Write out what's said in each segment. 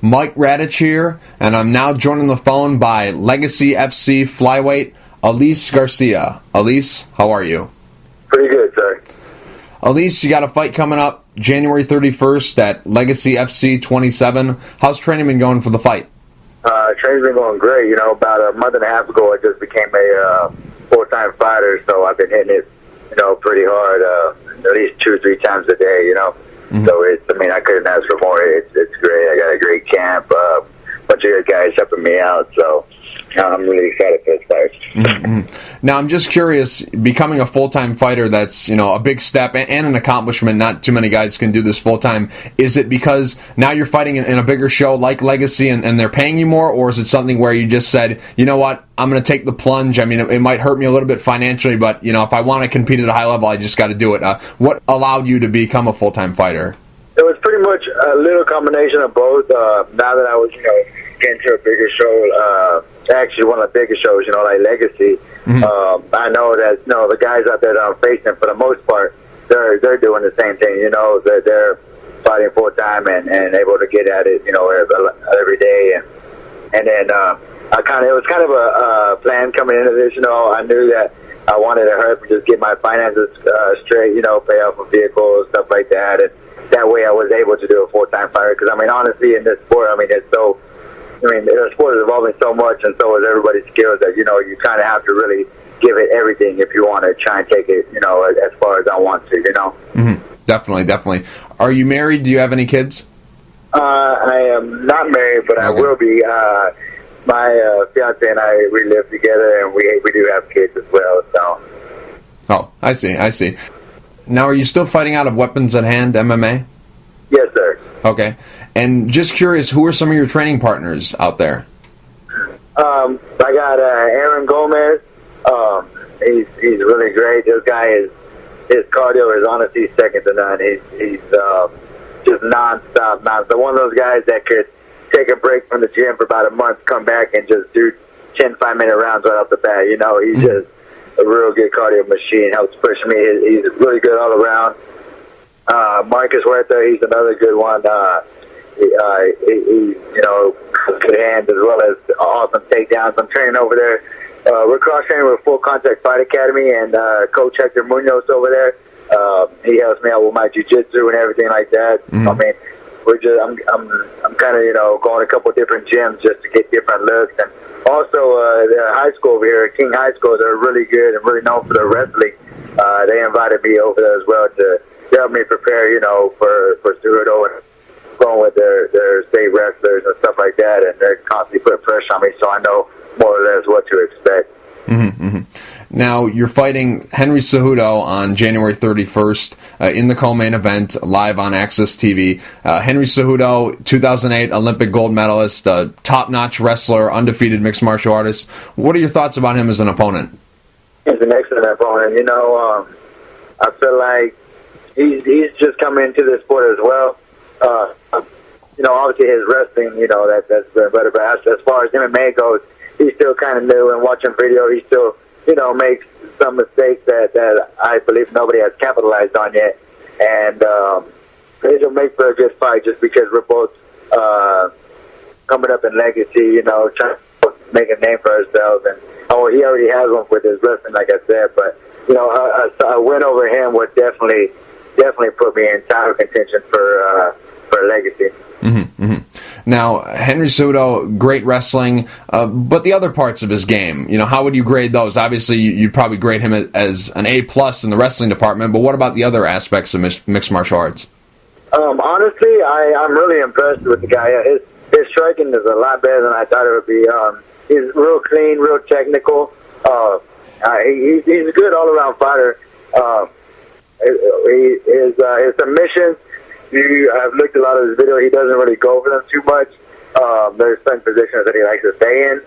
Mike Radich here, and I'm now joined on the phone by Legacy FC Flyweight, Elias Garcia. Elias, how are you? Pretty good, sir. Elias, you got a fight coming up January 31st at Legacy FC 27. How's training been going for the fight? Training's been going great. You know, about a month and a half ago, I just became a full-time fighter, so I've been hitting it, pretty hard, at least 2 or 3 times a day, Mm-hmm. So I couldn't ask for more. It's great. I got a great camp, a bunch of good guys helping me out, so I'm really excited for this fight. Mm-hmm. Now, I'm just curious, becoming a full-time fighter, that's, a big step and an accomplishment. Not too many guys can do this full-time. Is it because now you're fighting in a bigger show like Legacy and they're paying you more, or is it something where you just said, you know what, I'm going to take the plunge? I mean, it might hurt me a little bit financially, but, if I want to compete at a high level, I just got to do it. What allowed you to become a full-time fighter? It was pretty much a little combination of both. Now that I was, getting to a bigger show, actually one of the biggest shows, like Legacy, mm-hmm. I know that, the guys out there that I'm facing, for the most part, they're doing the same thing, they're fighting full time and able to get at it, every day. And then, it was kind of a plan coming into this, I knew that I wanted to hurry up and just get my finances straight, pay off for vehicles, stuff like that. And that way I was able to do a full-time fighter. Because, honestly, in this sport, the sport is evolving so much, and so is everybody's skills that, you kind of have to really give it everything if you want to try and take it, as far as I want to, Mm-hmm. Definitely. Are you married? Do you have any kids? I am not married, but okay. I will be. My fiance and I, we live together, and we do have kids as well. So. Oh, I see. Now, are you still fighting out of Weapons at Hand, MMA? Yes, sir. Okay. And just curious, who are some of your training partners out there? I got Aaron Gomez. He's really great. This guy his cardio is honestly second to none. He's just nonstop. One of those guys that could take a break from the gym for about a month, come back and just do 10 5-minute rounds right off the bat. He's just a real good cardio machine. Helps push me. He's really good all around. Marcus Huerta, he's another good one. He has good hands as well as awesome takedowns. I'm training over there. We're cross-training with Full Contact Fight Academy, and Coach Hector Munoz over there. He helps me out with my jiu-jitsu and everything like that. Mm-hmm. I'm kind of, going a couple different gyms just to get different looks. And also, the high school over here, King High School, they're really good and really known for their wrestling. They invited me over there as well to help me prepare, for Cejudo and going with their state wrestlers and stuff like that. And they're constantly putting pressure on me, so I know more or less what to expect. Mm-hmm, mm-hmm. Now, you're fighting Henry Cejudo on January 31st in the co-main event, live on Access TV. Henry Cejudo, 2008 Olympic gold medalist, top-notch wrestler, undefeated mixed martial artist. What are your thoughts about him as an opponent? He's an excellent opponent. I feel like he's just coming into this sport as well. Obviously his wrestling, that's been better. But as far as MMA goes, he's still kind of new, and watching video, he still, makes some mistakes that I believe nobody has capitalized on yet. And it'll make for a good fight just because we're both coming up in legacy, trying to make a name for ourselves. And he already has one with his wrestling, like I said. But, a win over him would definitely put me in title contention for legacy. Mm-hmm, mm-hmm. Now, Henry Cejudo, great wrestling, but the other parts of his game, how would you grade those? Obviously, you'd probably grade him as an A+ in the wrestling department, but what about the other aspects of mixed martial arts? Honestly, I'm really impressed with the guy. His striking is a lot better than I thought it would be. He's real clean, real technical. He's a good all-around fighter. His submissions, I've looked at a lot of his video. He doesn't really go over them too much. There's certain positions that he likes to stay in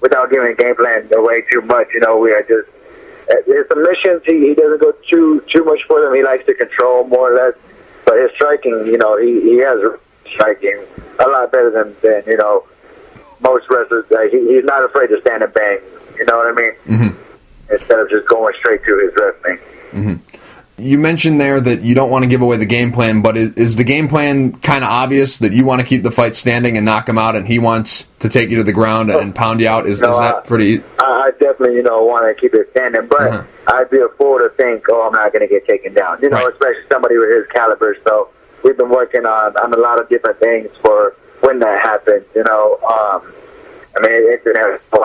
without giving a game plan away too much. We are just his submissions. He doesn't go too much for them. He likes to control more or less. But his striking, he has striking a lot better than most wrestlers. He's not afraid to stand and bang. You know what I mean? Mm-hmm. Instead of just going straight to his wrestling. Mm-hmm. You mentioned there that you don't want to give away the game plan, but is the game plan kind of obvious that you want to keep the fight standing and knock him out, and he wants to take you to the ground and pound you out? Is that pretty? I definitely, want to keep it standing, but I'd be a fool to think, I'm not going to get taken down. Especially somebody with his caliber. So we've been working on a lot of different things for when that happens. It's inevitable.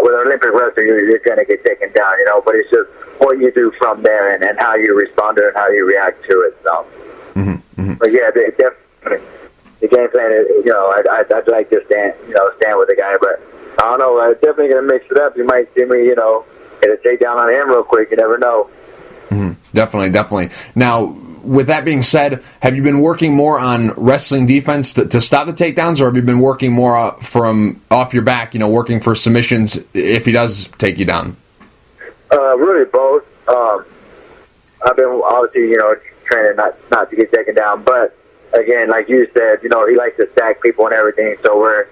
With an Olympic wrestler, you're going to get taken down, but it's just what you do from there and how you respond to it and how you react to it. So, But yeah, definitely the game plan is, I'd like to stand with the guy, but I don't know. I'm definitely going to mix it up. You might see me, get a takedown on him real quick. You never know. Definitely. Now, with that being said, have you been working more on wrestling defense to stop the takedowns, or have you been working more from off your back, working for submissions if he does take you down? Really both. I've been obviously, training not to get taken down, but again, like you said, he likes to stack people and everything, so we're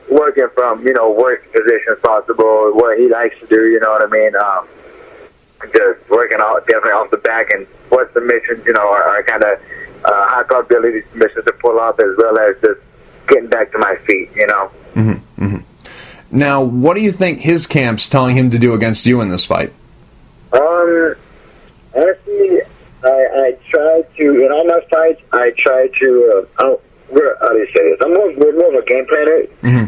working from, worst positions possible, what he likes to do, you know what I mean? Just working out definitely off the back, and what submissions, are kind of high probability submissions to pull off, as well as just getting back to my feet, Now, what do you think his camp's telling him to do against you in this fight? Honestly, I try to, in all my fights, how do you say this? I'm more of a game planner,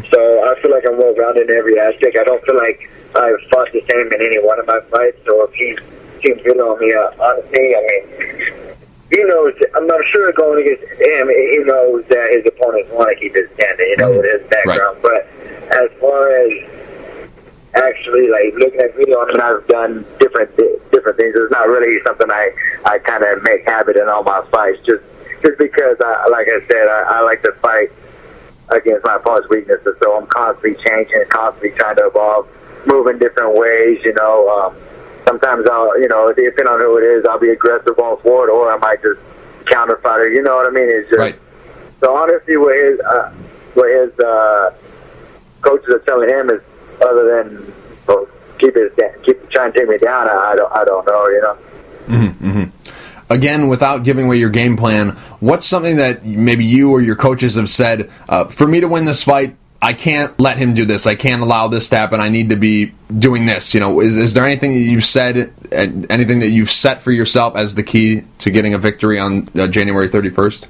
so I feel like I'm well rounded in every aspect. I don't feel like I've fought the same in any one of my fights, so if he seems good on me, honestly, he knows, I'm not sure going against him, he knows that his opponents want to keep it standing, with his background, but as far as actually, looking at video, I've done different things. It's not really something I kind of make habit in all my fights, just because, like I said, I like to fight against my opponent's weaknesses, so I'm constantly changing, constantly trying to evolve, moving different ways, Sometimes I'll, depending on who it is, I'll be aggressive going forward, or I might just counter fighter, you know what I mean? It's just, so honestly, what his coaches are telling him is, other than keep trying to take me down, I don't know, Again, without giving away your game plan, what's something that maybe you or your coaches have said, for me to win this fight, I can't let him do this, I can't allow this to happen, I need to be doing this, is there anything that you've said, anything that you've set for yourself as the key to getting a victory on January 31st?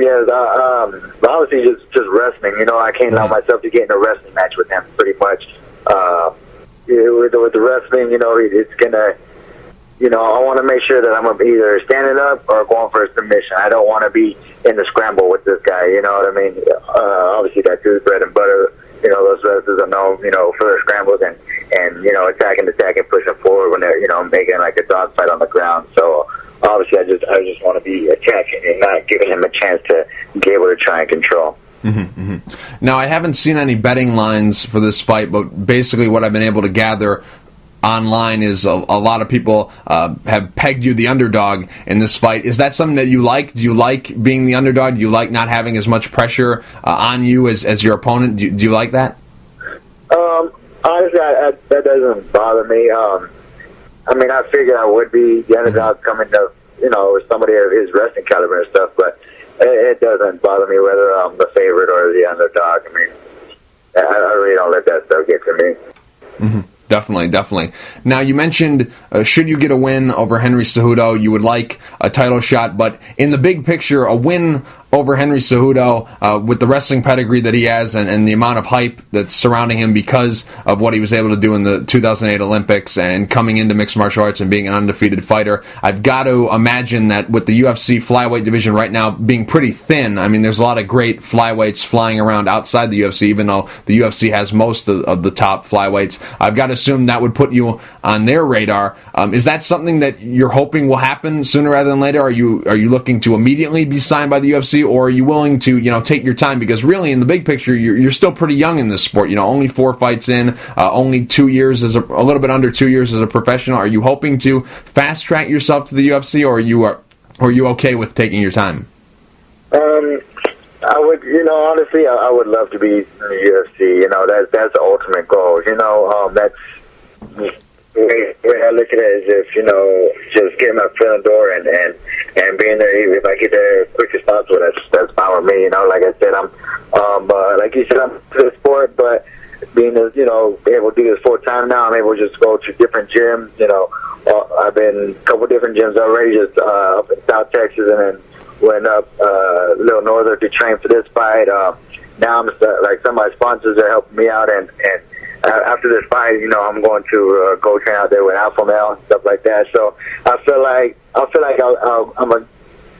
Yes, obviously just wrestling, I can't allow myself to get in a wrestling match with him, pretty much. With the wrestling, it's gonna, I want to make sure that I'm either standing up or going for a submission. I don't want to be in the scramble with this guy, you know what I mean? Obviously, that's his bread and butter. Those wrestlers are known, for their scrambles and attacking, pushing forward when they're, making like a dog fight on the ground. So obviously, I just want to be attacking and not giving him a chance to be able to try and control. Now, I haven't seen any betting lines for this fight, but basically what I've been able to gather online is a lot of people have pegged you the underdog in this fight. Is that something that you like? Do you like being the underdog? Do you like not having as much pressure on you as your opponent? Do you like that? Honestly, that doesn't bother me. I figured I would be the underdog coming to, somebody of his wrestling caliber and stuff, but it doesn't bother me whether I'm the favorite or the underdog. I really don't let that stuff get to me. Definitely. Now, you mentioned, should you get a win over Henry Cejudo, you would like a title shot, but in the big picture, a win over Henry Cejudo, with the wrestling pedigree that he has and the amount of hype that's surrounding him because of what he was able to do in the 2008 Olympics and coming into mixed martial arts and being an undefeated fighter, I've got to imagine that with the UFC flyweight division right now being pretty thin, there's a lot of great flyweights flying around outside the UFC, even though the UFC has most of the top flyweights. I've got to assume that would put you on their radar. Is that something that you're hoping will happen sooner rather than later? Are you looking to immediately be signed by the UFC, or are you willing to take your time? Because really, in the big picture, you're still pretty young in this sport. Only 4 fights in, only 2 years as a little bit under 2 years as a professional. Are you hoping to fast track yourself to the UFC, or are you okay with taking your time? I would, honestly, I would love to be in the UFC. That's the ultimate goal. That's way I look at it is if, just getting my foot in the door and being there, even if I get there as quick as possible, that's fine with me. Like I said, I'm like you said, I'm to the sport, but being able to do this full time now, I'm able to just go to different gyms. I've been a couple different gyms already, just up in South Texas, and then went up a little northern to train for this fight. Now I'm like some of my sponsors are helping me out, and after this fight, I'm going to go train out there with Alpha Male and stuff like that. So I feel like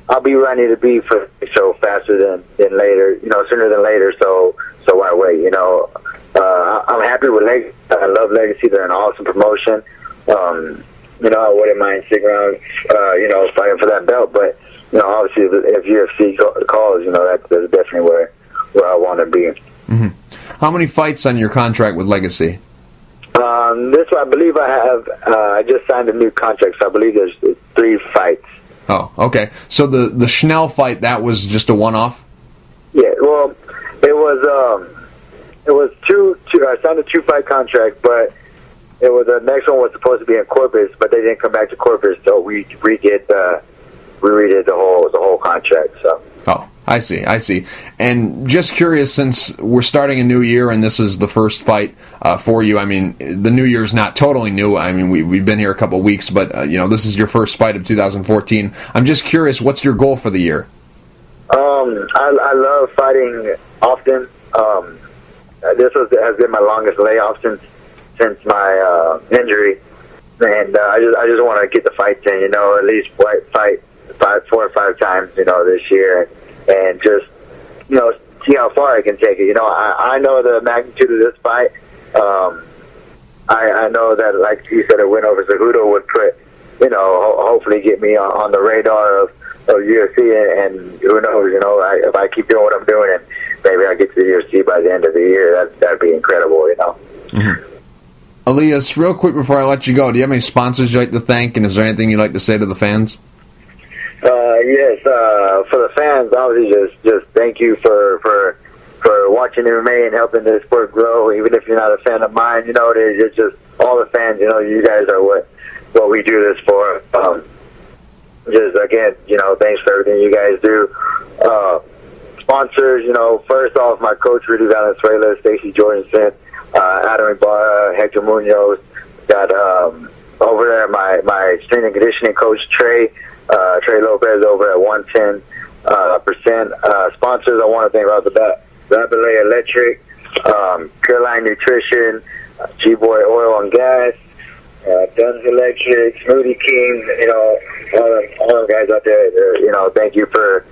I'll be where I need to be for the show faster than later, sooner than later. So why wait? I'm happy with Legacy. I love Legacy. They're an awesome promotion. I wouldn't mind sticking around, fighting for that belt. But obviously, if UFC calls, that's definitely where I want to be. Mm-hmm. How many fights on your contract with Legacy? This one, I believe I have. I just signed a new contract, so I believe there's 3 fights. Oh, okay. So the Schnell fight, that was just a one-off? Yeah. Well, it was two. I signed a 2-fight contract, but it was the next one was supposed to be in Corpus, but they didn't come back to Corpus, so we redid the whole contract. So. Oh. I see. And just curious, since we're starting a new year and this is the first fight for you, I mean, the new year's not totally new. I mean, we've been here a couple of weeks, but, this is your first fight of 2014. I'm just curious, what's your goal for the year? I love fighting often. This has been my longest layoff since my injury. And I just want to get the fights in, at least fight 4 or 5 times, this year. And just, see how far I can take it. I know the magnitude of this fight. I know that, like you said, a win over Cejudo would put, hopefully get me on the radar of UFC. And who knows, if I keep doing what I'm doing, and maybe I get to the UFC by the end of the year, that'd be incredible, Mm-hmm. Elias, real quick before I let you go, do you have any sponsors you'd like to thank, and is there anything you'd like to say to the fans? Yes, for the fans, obviously, just thank you for watching MMA and helping the sport grow. Even if you're not a fan of mine, it's just all the fans. You guys are what we do this for. Just again, thanks for everything you guys do. Sponsors, first off, my coach Rudy Valenzuela, Stacey Jorgensen, Adam Ibarra, Hector Munoz. Got over there my strength and conditioning coach Trey Lopez over at 110%. Sponsors, I want to thank right off the bat, Rabelais Electric, Caroline Nutrition, G-Boy Oil and Gas, Duns Electric, Smoothie King, all them guys out there. Thank you for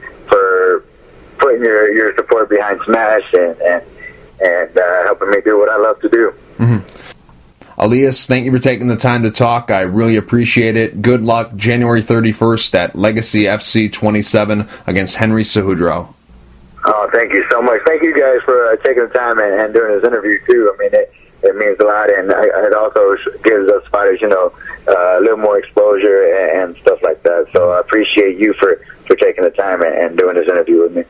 putting your support behind Smash and helping me do what I love to do. Mm-hmm. Elias, thank you for taking the time to talk. I really appreciate it. Good luck January 31st at Legacy FC 27 against Henry Cejudo. Oh, thank you so much. Thank you guys for taking the time and doing this interview, too. I mean, it means a lot, and it also gives us fighters, a little more exposure and stuff like that. So I appreciate you for taking the time and doing this interview with me.